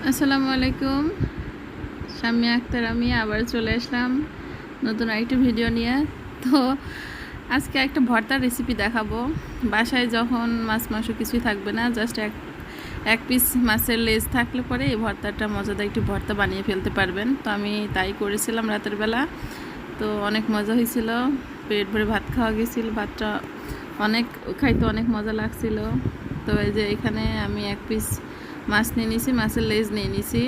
আসসালামু আলাইকুম। শাম্মী আক্তার আমি আবার চলে আসলাম নতুন আরেকটি ভিডিও নিয়ে। তো আজকে একটা ভর্তার রেসিপি দেখাবো। বাসায় যখন মাছ মাংস কিছুই থাকবে না, জাস্ট এক পিস মাছের লেজ থাকলে পরে এই ভর্তাটা মজাদার একটি ভর্তা বানিয়ে ফেলতে পারবেন। তো আমি তাই করেছিলাম রাতের বেলা। তো অনেক মজা হয়েছিল, পেট ভরে ভাত খাওয়া গেছিল, ভাতটা খাইতে অনেক মজা লাগছিল। তো এই যে এখানে আমি এক পিস মাছ নিয়ে নিছি, মাছের লেজ নিয়ে নিছি।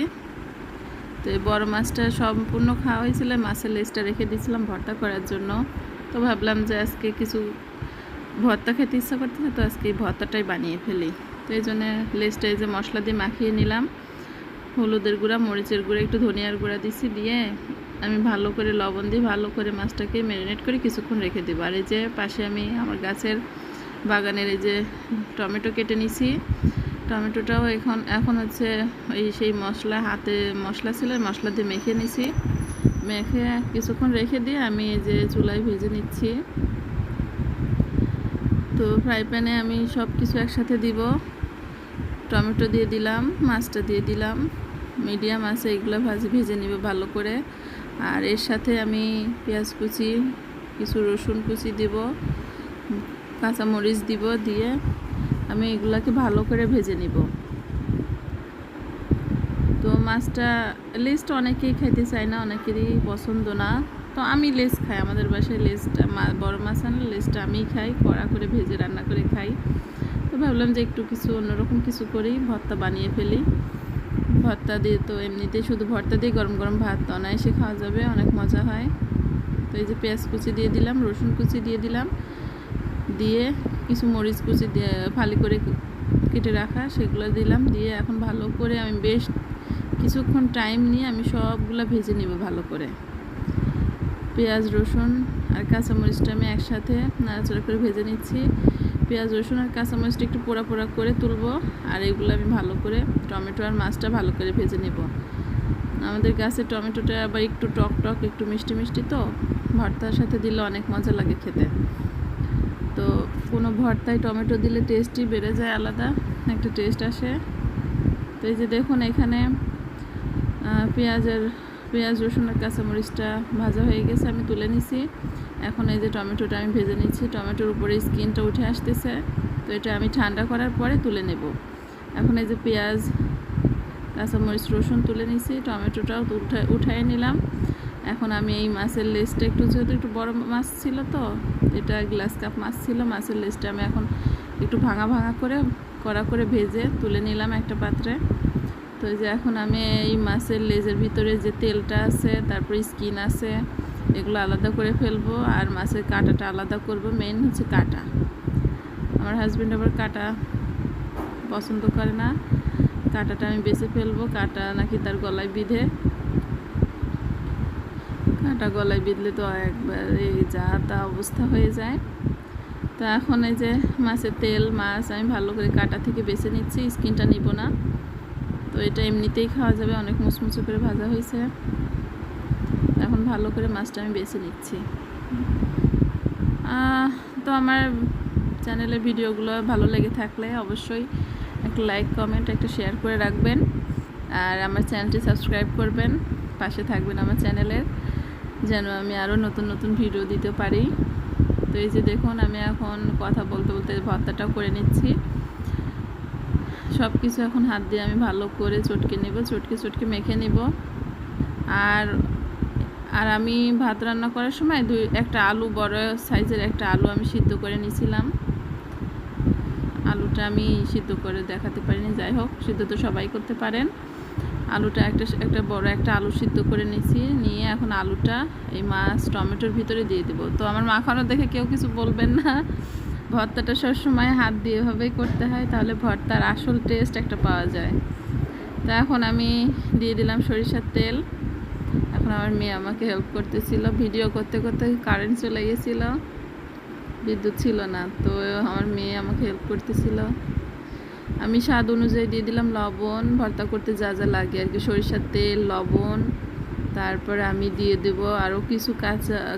তো এই বড় মাছটা সম্পূর্ণ খাওয়া হয়েছিল, মাছের লেজটা রেখে দিয়েছিলাম ভর্তা করার জন্য। তো ভাবলাম যে আজকে কিছু ভর্তা খেতে ইচ্ছা করতেছে, তো আজকে এই ভর্তাটাই বানিয়ে ফেলি। তো এই জন্য লেজটা এই যে মশলা দিয়ে মাখিয়ে নিলাম, হলুদের গুঁড়া, মরিচের গুঁড়া, একটু ধনিয়ার গুঁড়া দিছি, দিয়ে আমি ভালো করে লবণ দিয়ে ভালো করে মাছটাকে ম্যারিনেট করে কিছুক্ষণ রেখে দেবো। আর এই যে পাশে আমি আমার গাছের বাগানের এই যে টমেটো কেটে নিছি। টমেটোটাও এখন হচ্ছে সেই হাতে মশলা ছিল, মশলা দিয়ে মেখে নিছি। মেখে কিছুক্ষণ রেখে দিয়ে আমি এই যে চুলায় ভেজে নিচ্ছি। তো ফ্রাই প্যানে আমি সব কিছু একসাথে দিব। টমেটো দিয়ে দিলাম, মাছটা দিয়ে দিলাম, মিডিয়াম আছে, এগুলো ভেজে নিব ভালো করে। আর এর সাথে আমি পেঁয়াজ কুচি, কিছু রসুন কুচি দিব, কাঁচামরিচ দিব, দিয়ে আমি এগুলাকে ভালো করে ভেজে নিব। তো মাছটা লেজটা অনেকেই খাইতে চায় না, অনেকেরই পছন্দ না। তো আমি লেজ খাই, আমাদের বাসায় লেজটা বড় মাছ আনলে লেজটা আমিই খাই, কড়া করে ভেজে রান্না করে খাই। তো ভাবলাম যে একটু কিছু অন্যরকম কিছু করেই ভর্তা বানিয়ে ফেলি। ভর্তা দিয়ে তো এমনিতেই শুধু ভর্তা দিয়ে গরম গরম ভাত অনায়াসে খাওয়া যাবে, অনেক মজা হয়। তো এই যে পেঁয়াজ কুচি দিয়ে দিলাম, রসুন কুচি দিয়ে দিলাম, দিয়ে কিছু মরিচ কুচি দিয়ে ফালি করে কেটে রাখা সেগুলো দিলাম, দিয়ে এখন ভালো করে আমি বেশ কিছুক্ষণ টাইম নিয়ে আমি সবগুলো ভেজে নিব ভালো করে। পেঁয়াজ, রসুন আর কাঁচামরিচটা আমি একসাথে নাড়াচাড়া করে ভেজে নিচ্ছি। পেঁয়াজ, রসুন আর কাঁচামরিচটা একটু পোড়া পোড়া করে তুলবো, আর এগুলো আমি ভালো করে টমেটো আর মাছটা ভালো করে ভেজে নেব। আমাদের গাছের টমেটোটা আবার একটু টক টক, একটু মিষ্টি মিষ্টি, তো ভর্তার সাথে দিলে অনেক মজা লাগে খেতে। তো কোনো ভর্তায় টমেটো দিলে টেস্টই বেড়ে যায়, আলাদা একটা টেস্ট আসে। তো এই যে দেখুন এখানে পেঁয়াজ, রসুন আর কাঁচামরিচটা ভাজা হয়ে গেছে, আমি তুলে নিছি। এখন এই যে টমেটোটা আমি ভেজে নিচ্ছি, টমেটোর উপরে স্কিনটা উঠে আসতেছে। তো এটা আমি ঠান্ডা করার পরে তুলে নেব। এখন এই যে পেঁয়াজ, কাঁচামরিচ, রসুন তুলে নিছি, টমেটোটাও উঠাই নিলাম। এখন আমি এই মাছের লেজটা যেহেতু একটু বড় মাছ ছিল, তো এটা গ্লাস কাপ মাছ ছিল, মাছের লেজটা আমি এখন একটু ভাঙা ভাঙা করে কড়া করে ভেজে তুলে নিলাম একটা পাত্রে। তো এই যে এখন আমি এই মাছের লেজের ভিতরে যে তেলটা আছে, তারপরে স্কিন আছে, এগুলো আলাদা করে ফেলবো, আর মাছের কাঁটাটা আলাদা করব। মেন হচ্ছে কাঁটা, আমার হাজব্যান্ড আবার কাঁটা পছন্দ করে না, কাঁটাটা আমি বেছে ফেলবো। কাঁটা নাকি তার গলায় বিঁধে, কাঁটা গলায় বিঁধলে তো একবারে যা তা অবস্থা হয়ে যায়। তো এখন এই যে মাছের তেল, মাছ আমি ভালো করে কাঁটা থেকে বেছে নিচ্ছি, স্কিনটা নিব না। তো এটা এমনিতেই খাওয়া যাবে, অনেক মুচমুচে করে ভাজা হয়েছে। এখন ভালো করে মাছটা আমি বেছে নিচ্ছি। তো আমার চ্যানেলের ভিডিওগুলো ভালো লেগে থাকলে অবশ্যই একটা লাইক, কমেন্ট, একটা শেয়ার করে রাখবেন, আর আমার চ্যানেলটি সাবস্ক্রাইব করবেন, পাশে থাকবেন আমার চ্যানেলের, যেন আমি আরও নতুন নতুন ভিডিও দিতে পারি। তো এই যে দেখুন আমি এখন কথা বলতে বলতে ভর্তাটাও করে নিচ্ছি। সব কিছু এখন হাত দিয়ে আমি ভালো করে চটকে নেব, চটকে মেখে নেব। আর আমি ভাত রান্না করার সময় একটা আলু, বড় সাইজের একটা আলু আমি সিদ্ধ করে নিয়েছিলাম। আলুটা আমি সিদ্ধ করে দেখাতে পারিনি, যাই হোক, সিদ্ধ তো সবাই করতে পারেন। আলুটা একটা বড় একটা আলু সিদ্ধ করে নিয়ে এখন আলুটা এই মাছ টমেটোর ভিতরে দিয়ে দেবো। তো আমার মাখানো দেখে কেউ কিছু বলবেন না, ভর্তাটা সবসময় হাত দিয়ে এভাবেই করতে হয়, তাহলে ভর্তার আসল টেস্ট একটা পাওয়া যায়। তো এখন আমি দিয়ে দিলাম সরিষার তেল। এখন আমার মেয়ে আমাকে হেল্প করতেছিল, ভিডিও করতে করতে কারেন্ট চলে গেছিলো, বিদ্যুৎ ছিল না, তো আমার মেয়ে আমাকে হেল্প করতেছিল। আমি স্বাদ অনুযায়ী দিয়ে দিলাম লবণ, ভর্তা করতে যা যা লাগে আর কি, সরিষার তেল, লবণ, তারপরে আমি দিয়ে দেব আরও কিছু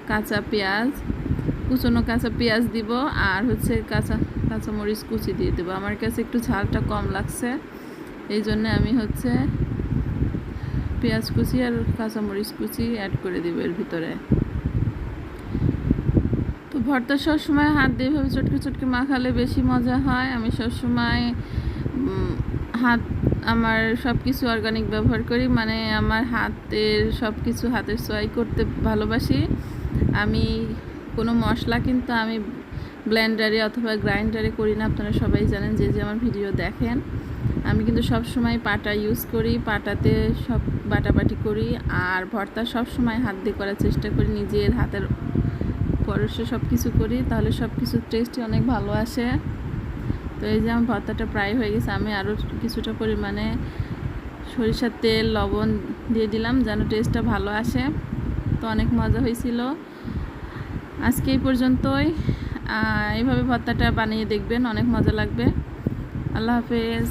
কাঁচা পেঁয়াজ, কুচনো কাঁচা পেঁয়াজ দিব, আর হচ্ছে কাঁচামরিচ কুচি দিয়ে দেবো। আমার কাছে একটু ঝালটা কম লাগছে, এই জন্য আমি পেঁয়াজ কুচি আর কাঁচামরিচ কুচি অ্যাড করে দিব এর ভিতরে। তো ভর্তা সবসময় হাত দিয়ে এভাবে চটকে চটকে মাখালে বেশি মজা হয়। আমি সবসময় হাত আমার সব কিছু অর্গানিক ব্যবহার করি, মানে আমার হাতের সব কিছু হাতের ছোঁয়াই করতে ভালোবাসি। আমি কোনো মশলা কিন্তু আমি ব্লেন্ডারে অথবা গ্রাইন্ডারে করি না, আপনারা সবাই জানেন যে আমার ভিডিও দেখেন। আমি কিন্তু সব সময় পাটা ইউজ করি, পাটাতে সব বাটাবাটি করি। আর ভর্তা সব সময় হাত দিয়ে করার চেষ্টা করি, নিজের হাতের পরশে সব কিছু করি, তাহলে সব কিছুর টেস্টই অনেক ভালো আসে। তো এই যে আমার ভর্তাটা প্রায় হয়ে গেছে। আমি আরও কিছুটা পরিমাণে সরিষার তেল লবণ দিয়ে দিলাম যেন টেস্টটা ভালো আসে। তো অনেক মজা হয়েছিল। আজকে এই পর্যন্তই। এইভাবে ভর্তাটা বানিয়ে দেখবেন, অনেক মজা লাগবে। আল্লাহ হাফেজ।